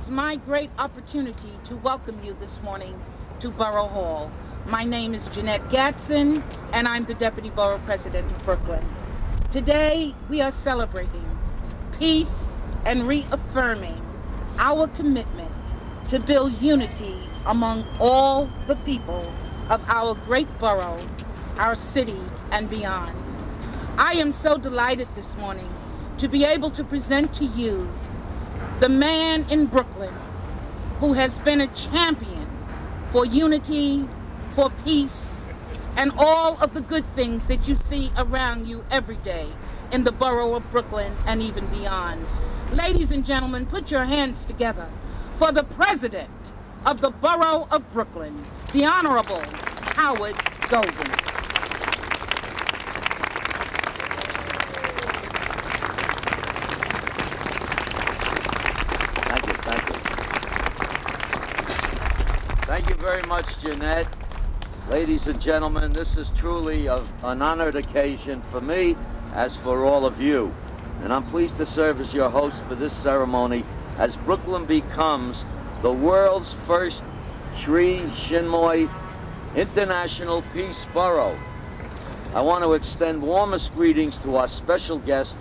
It's my great opportunity to welcome you this morning to Borough Hall. My name is Jeanette Gatson, and I'm the Deputy Borough President of Brooklyn. Today, we are celebrating peace and reaffirming our commitment to build unity among all the people of our great borough, our city, and beyond. I am so delighted this morning to be able to present to you the man in Brooklyn who has been a champion for unity, for peace, and all of the good things that you see around you every day in the borough of Brooklyn and even beyond. Ladies and gentlemen, put your hands together for the president of the borough of Brooklyn, the Honorable Howard Golden. Thank you very much, Jeanette. Ladies and gentlemen, this is truly an honored occasion for me, as for all of you. And I'm pleased to serve as your host for this ceremony as Brooklyn becomes the world's first Sri Chinmoy International Peace Borough. I want to extend warmest greetings to our special guest,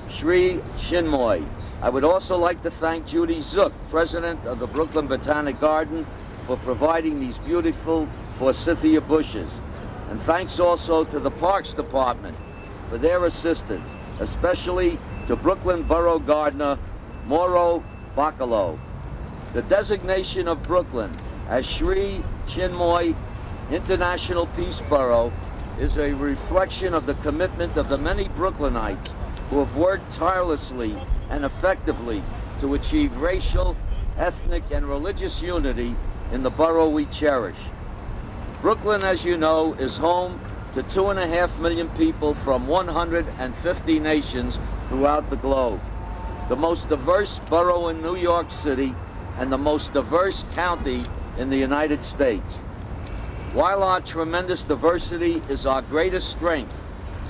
Sri Chinmoy. I would also like to thank Judy Zook, President of the Brooklyn Botanic Garden, for providing these beautiful forsythia bushes. And thanks also to the Parks Department for their assistance, especially to Brooklyn Borough Gardener Mauro Bacalo. The designation of Brooklyn as Sri Chinmoy International Peace Borough is a reflection of the commitment of the many Brooklynites who have worked tirelessly and effectively to achieve racial, ethnic, and religious unity in the borough we cherish. Brooklyn, as you know, is home to 2.5 million people from 150 nations throughout the globe, the most diverse borough in New York City, and the most diverse county in the United States. While our tremendous diversity is our greatest strength,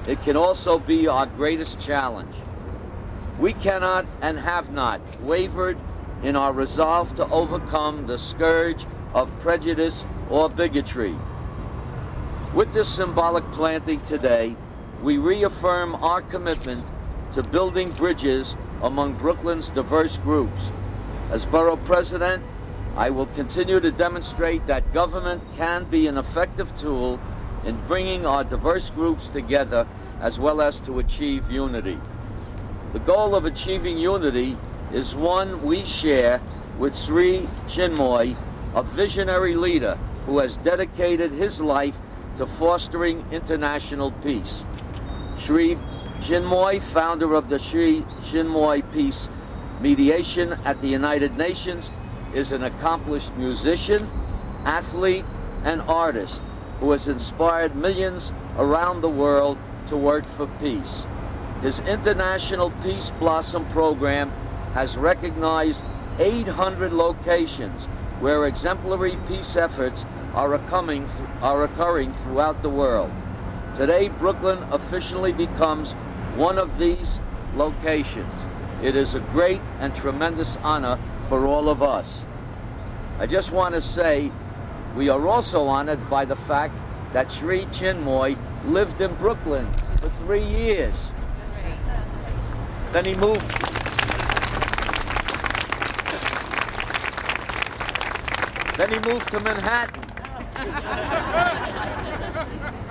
it can also be our greatest challenge. We cannot and have not wavered in our resolve to overcome the scourge of prejudice or bigotry. With this symbolic planting today, we reaffirm our commitment to building bridges among Brooklyn's diverse groups. As Borough President, I will continue to demonstrate that government can be an effective tool in bringing our diverse groups together as well as to achieve unity. The goal of achieving unity is one we share with Sri Chinmoy, a visionary leader who has dedicated his life to fostering international peace. Sri Chinmoy, founder of the Sri Chinmoy Peace Mediation at the United Nations, is an accomplished musician, athlete, and artist who has inspired millions around the world to work for peace. His International Peace-Blossom program has recognized 800 locations where exemplary peace efforts are occurring throughout the world. Today, Brooklyn officially becomes one of these locations. It is a great and tremendous honor for all of us. I just want to say we are also honored by the fact that Sri Chinmoy lived in Brooklyn for 3 years. Then he moved. Then he moved to Manhattan.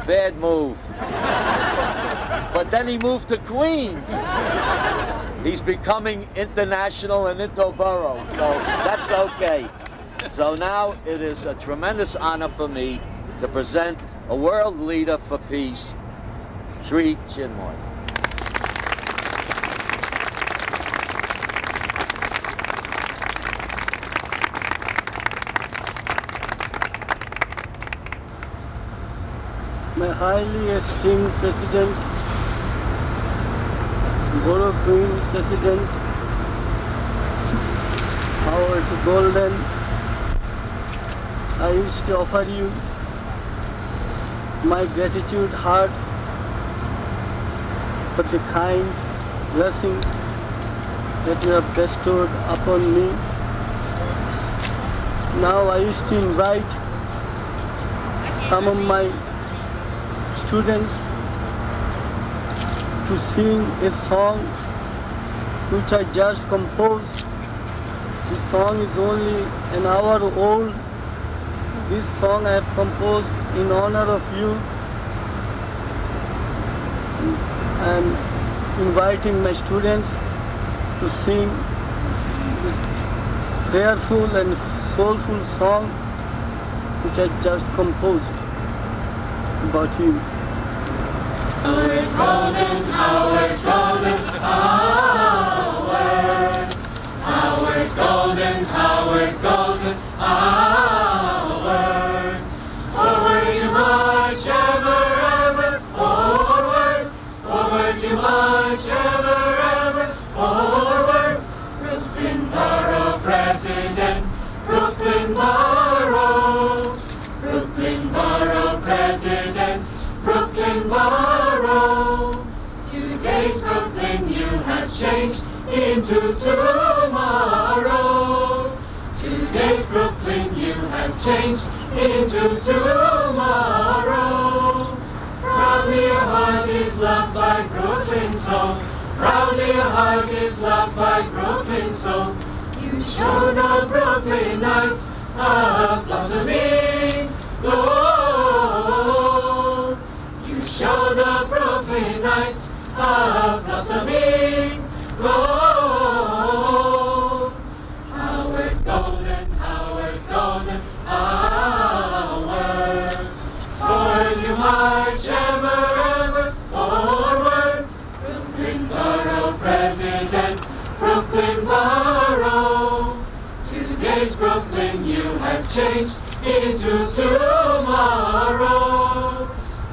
Bad move. But then he moved to Queens. He's becoming international and into borough, so that's okay. So now it is a tremendous honor for me to present a world leader for peace, Sri Chinmoy. My highly esteemed President, Borough Queen President, Howard Golden, I wish to offer you my gratitude heart for the kind blessing that you have bestowed upon me Now I used to invite some of my students to sing a song which I just composed. The song is only an hour old. This song I have composed in honor of you. I am inviting my students to sing this prayerful and soulful song which I just composed about you. Howard golden, Howard golden, Howard. Howard golden, Howard golden, Howard. Forward you march, ever, ever, forward. Forward you march, ever, ever, forward. Brooklyn Borough President, Brooklyn Borough. Brooklyn Borough President, Brooklyn Borough. Today's Brooklyn you have changed into tomorrow. Today's Brooklyn you have changed into tomorrow. Proudly your heart is loved by Brooklyn soul. Proudly your heart is loved by Brooklyn soul. You show the Brooklynites a blossoming glow. You show the Brooklynites a blossoming glow. Howard golden, Howard golden, Howard. Forward you march, ever, ever, forward. Brooklyn Borough President, Brooklyn Borough. Today's Brooklyn you have changed into tomorrow.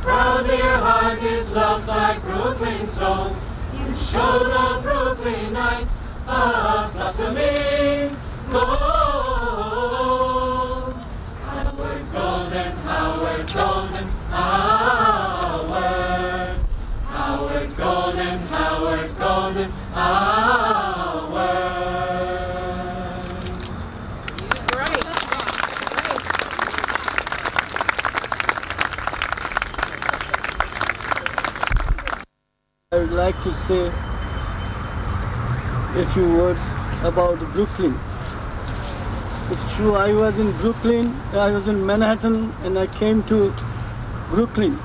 Proudly your heart is loved by Brooklyn soul. You show the Brooklynites a blossoming gold. Howard golden, Howard golden, Howard. Howard golden, Howard golden, Howard. I would like to say a few words about Brooklyn. It's true, I was in Brooklyn, I was in Manhattan, and I came to Brooklyn.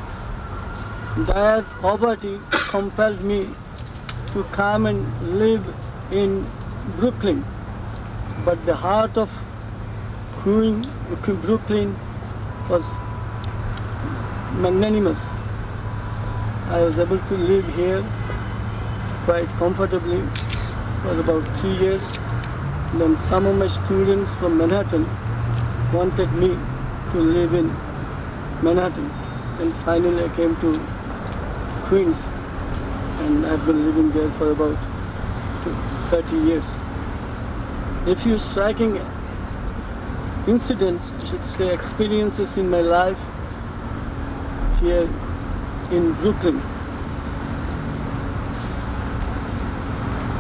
Dire poverty compelled me to come and live in Brooklyn. But the heart of Queen Brooklyn was magnanimous. I was able to live here quite comfortably for about 3 years. Then some of my students from Manhattan wanted me to live in Manhattan. And finally I came to Queens, and I've been living there for about 30 years. A few striking incidents, I should say experiences in my life here in Brooklyn.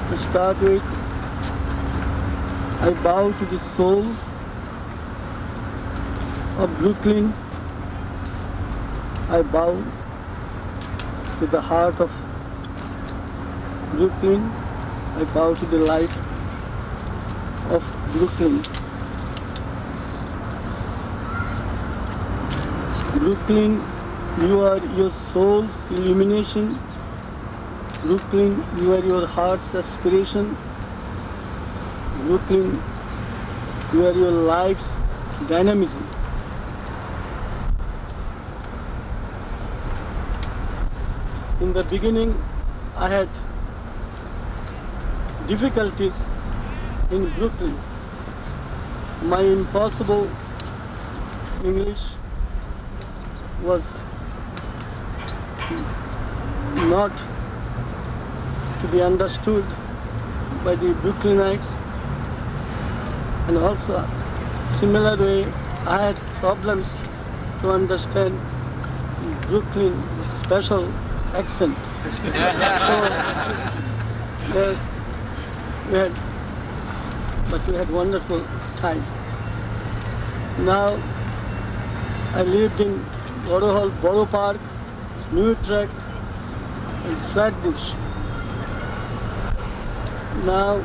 To start with, I bow to the soul of Brooklyn. I bow to the heart of Brooklyn. I bow to the light of Brooklyn. Brooklyn, you are your soul's illumination. Brooklyn, you are your heart's aspiration. Brooklyn, you are your life's dynamism. In the beginning, I had difficulties in Brooklyn. My impossible English was not to be understood by the Brooklynites, and also similar way I had problems to understand Brooklyn special accent. So we had wonderful time. Now I lived in Borough Park, New Utrecht, and Flatbush. Now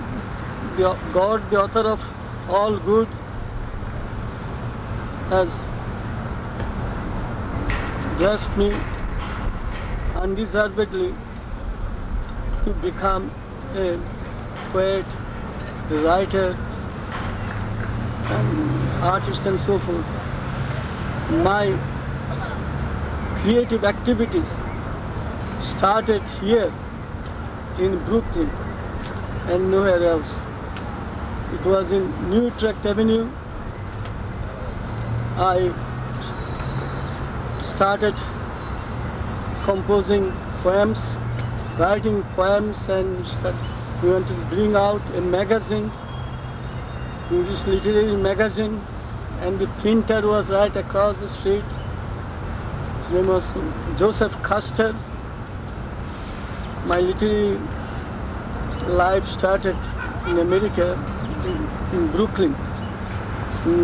God, the author of all good, has blessed me undeservedly to become a poet, a writer, and artist and so forth. My creative activities started here in Brooklyn and nowhere else. It was in New Utrecht Avenue. I started composing poems, writing poems, and we wanted to bring out a magazine, English literary magazine, and the printer was right across the street. His name was Joseph Custer. My literary life started in America, in Brooklyn.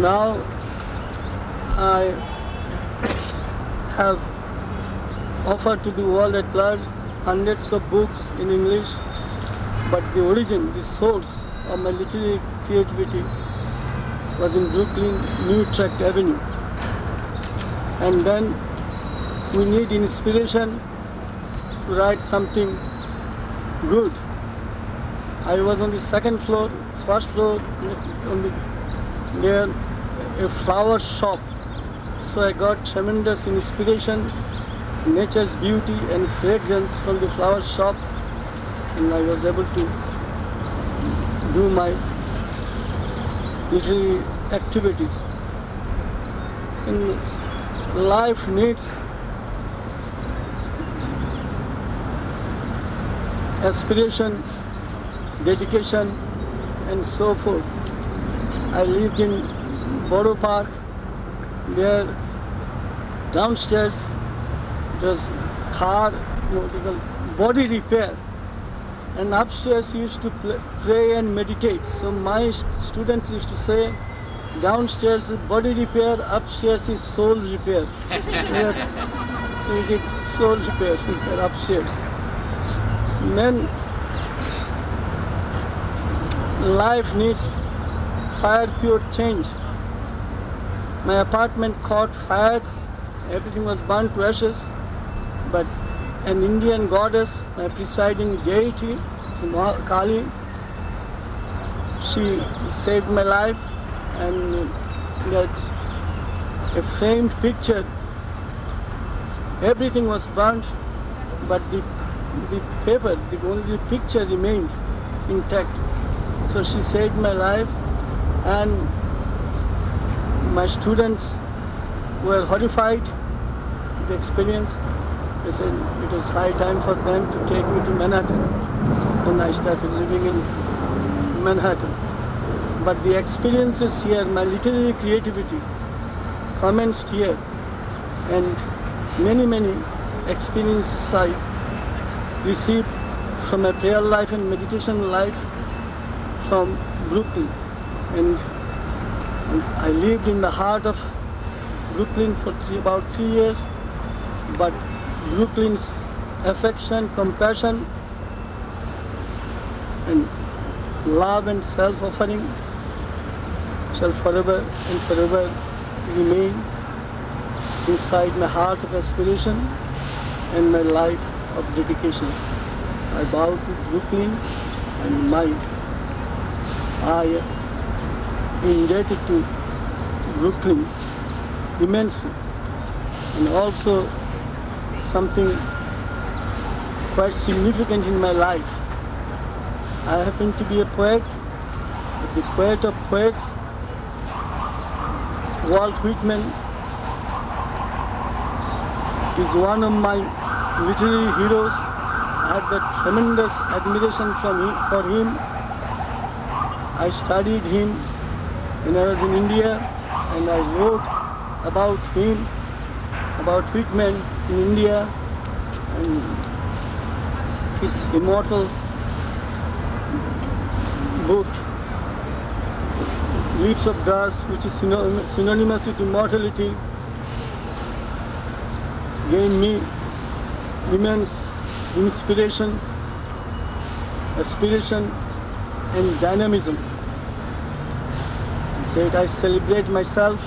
Now I have offered to the world at large hundreds of books in English, but the origin, the source of my literary creativity was in Brooklyn, New Utrecht Avenue. And then we need inspiration to write something good. I was on the second floor, first floor, there a flower shop. So I got tremendous inspiration, nature's beauty and fragrance from the flower shop, and I was able to do my literary activities. And life needs aspiration, dedication, and so forth. I lived in Borough Park. There, downstairs, was car, body repair, and upstairs used to pray and meditate. So my students used to say, downstairs is body repair, upstairs is soul repair. So we did soul repair upstairs. And then life needs fire pure change. My apartment caught fire, everything was burnt to ashes, but an Indian goddess, my presiding deity, Kali, she saved my life, and that a framed picture, everything was burnt, but the paper, only the picture remained intact. So she saved my life, and my students were horrified with the experience. They said it was high time for them to take me to Manhattan, and I started living in Manhattan. But the experiences here, my literary creativity commenced here, and many experiences I received from my prayer life and meditation life from Brooklyn. And I lived in the heart of Brooklyn for about 3 years, but Brooklyn's affection, compassion, and love and self-offering shall forever and forever remain inside my heart of aspiration and my life of dedication. I bow to Brooklyn and I am indebted to Brooklyn immensely, and also something quite significant in my life. I happen to be a poet, the poet of poets, Walt Whitman is one of my literary heroes. I had that tremendous admiration for him. I studied him when I was in India, and I wrote about him, about Whitman in India, and his immortal book, leaves of grass, which is synonymous with immortality, gave me immense inspiration, aspiration, and dynamism. He said, I celebrate myself.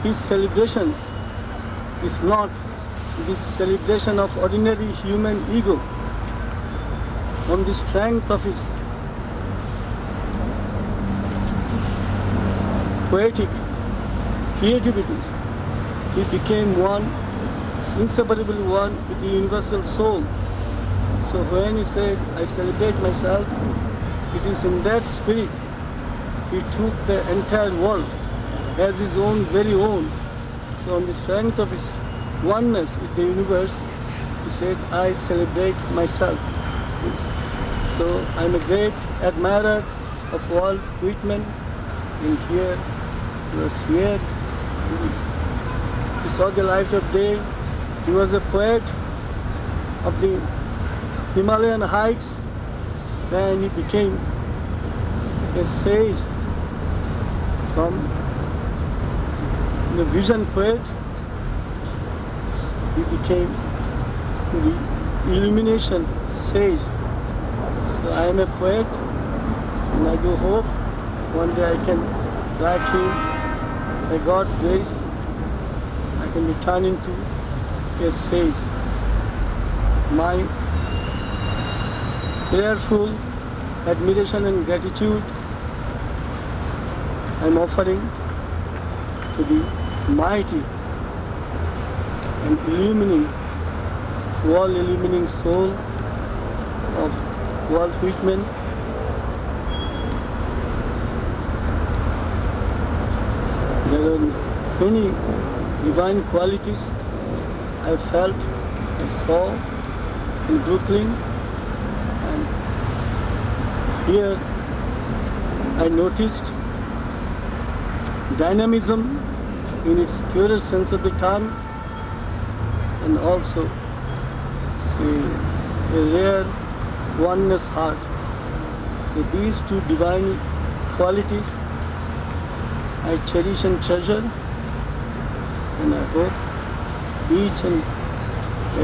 His celebration is not this celebration of ordinary human ego. On the strength of his poetic creativity, he became one, inseparable one with the universal soul. So when he said, I celebrate myself, it is in that spirit he took the entire world as his own, very own. So on the strength of his oneness with the universe, he said, I celebrate myself. So I'm a great admirer of Walt Whitman, and here he was here. He saw the light of day. He was a poet of the Himalayan heights. Then he became a sage from the vision poet. He became the illumination sage. So I am a poet, and I do hope one day I can, like him, by God's grace, I can be turned into a sage. My prayerful admiration and gratitude I am offering to the mighty and illumining, world-illumining soul of Walt Whitman. There are many divine qualities I felt, I saw in Brooklyn, and here I noticed dynamism in its purest sense of the term, and also a rare oneness heart. With these two divine qualities I cherish and treasure, and I hope each and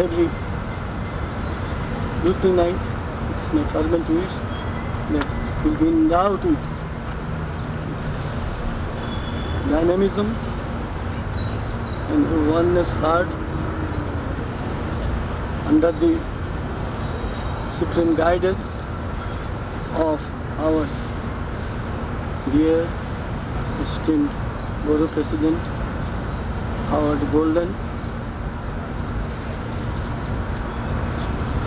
every Brooklynite, it's my fervent wish that will be endowed with dynamism and a oneness heart under the supreme guidance of our dear esteemed Borough President Howard Golden.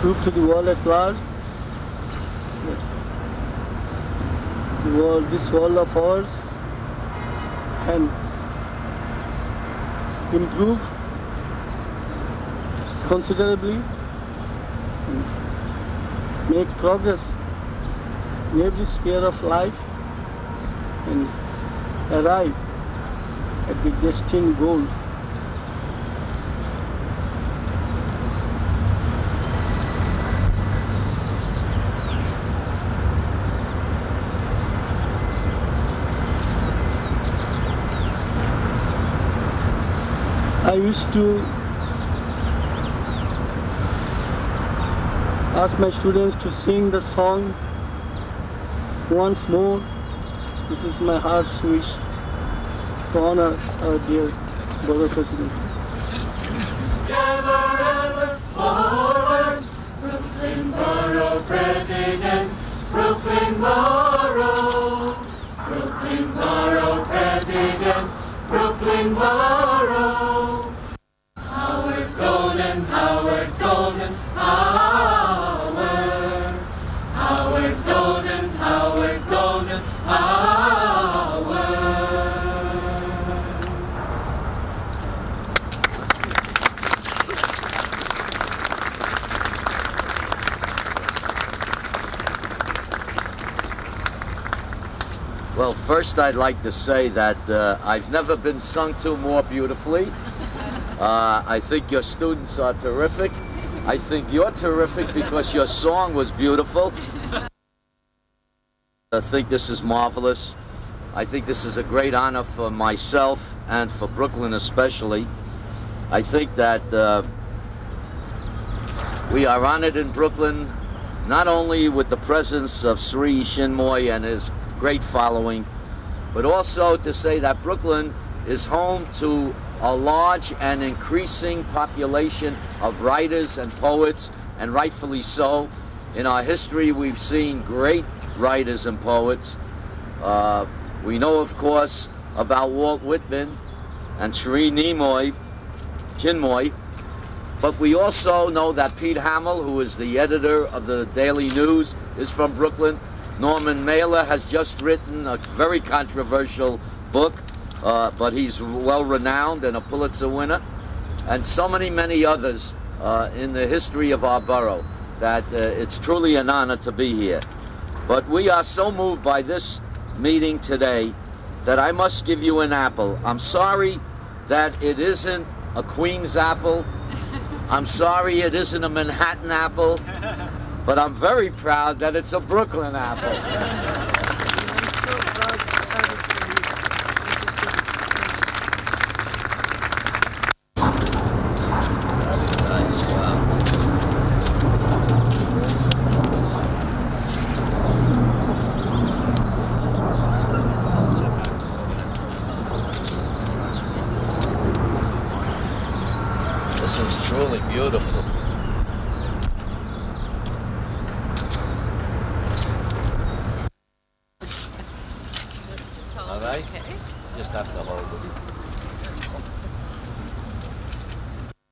Prove to the world at large that the world, this world of ours, can improve considerably and make progress in every sphere of life and arrive at the destined goal. I wish to ask my students to sing the song once more. This is my heart's wish to honor our dear Borough President. Ever, ever forward, Brooklyn Borough President, Brooklyn Borough, Brooklyn Borough President, Brooklyn Borough. Howard Golden, Howard Golden, Howard. Howard Golden, Howard Golden, Howard. Well, first I'd like to say that I've never been sung to more beautifully. I think your students are terrific. I think you're terrific because your song was beautiful. I think this is marvelous. I think this is a great honor for myself and for Brooklyn especially. I think that we are honored in Brooklyn not only with the presence of Sri Chinmoy and his great following, but also to say that Brooklyn is home to a large and increasing population of writers and poets, and rightfully so. In our history, we've seen great writers and poets. We know, of course, about Walt Whitman and Sri Chinmoy, but we also know that Pete Hamill, who is the editor of the Daily News, is from Brooklyn. Norman Mailer has just written a very controversial book, but he's well-renowned and a Pulitzer winner, and so many others in the history of our borough, that it's truly an honor to be here. But we are so moved by this meeting today that I must give you an apple. I'm sorry that it isn't a Queen's apple. I'm sorry it isn't a Manhattan apple, but I'm very proud that it's a Brooklyn apple. This is truly beautiful. All right? Just have to hold it.